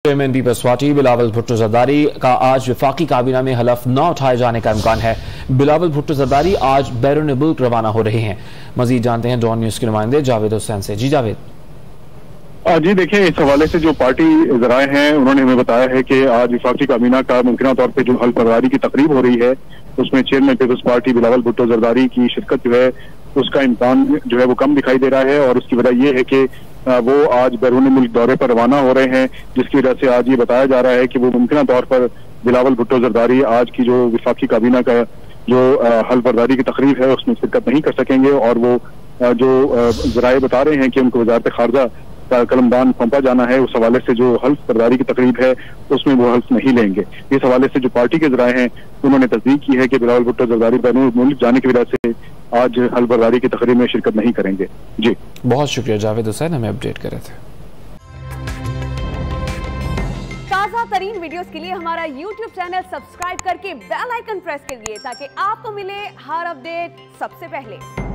Chairman Peoples Party Bilawal Bhutto Zardari का आज वफाकी काबीना में हलफ न उठाए जाने का इम्कान है। बिलावल भुट्टो जरदारी आज बैरून मुल्क रवाना हो रहे हैं। मजीद जानते हैं डॉन न्यूज के नुमाइंदे जावेद हुसैन से। जी जावेद। जी देखिए, इस हवाले से जो पार्टी जराए हैं उन्होंने हमें बताया है कि आज वफाकी काबीना का मुमकिन तौर पर जो हल बर्दारी की तकरीब हो रही है उसमें chairman Peoples Party Bilawal Bhutto Zardari की शिरकत जो है उसका इम्कान जो है वो कम दिखाई दे रहा है। और उसकी वजह यह है कि वो आज बैरून मुल्क दौरे पर रवाना हो रहे हैं, जिसकी वजह से आज ये बताया जा रहा है कि वो मुमकिन तौर पर बिलावल भुट्टो जरदारी आज की जो वफाकी काबीना का जो हल बर्दारी की तकरीब है उसमें शिरकत नहीं कर सकेंगे। और वो जो जराए बता रहे हैं कि उनको वजारत खारजा का कलमदान सौंपा जाना है, उस हवाले से जो हल्फ बर्दारी की तकरीब है उसमें वो हल्फ नहीं लेंगे। इस हवाले से जो पार्टी के जराए हैं उन्होंने तस्दीक की है कि बिलावल भुट्टो जरदारी बैरून मुल्क जाने की वजह से आज हल बर्दारी की तकरीब में शिरकत नहीं करेंगे। जी बहुत शुक्रिया जावेद हुसैन, हमें अपडेट कर रहे थे। ताज़ा तरीन वीडियोस के लिए हमारा YouTube चैनल सब्सक्राइब करके बेल आइकन प्रेस कीजिए ताकि आपको मिले हर अपडेट सबसे पहले।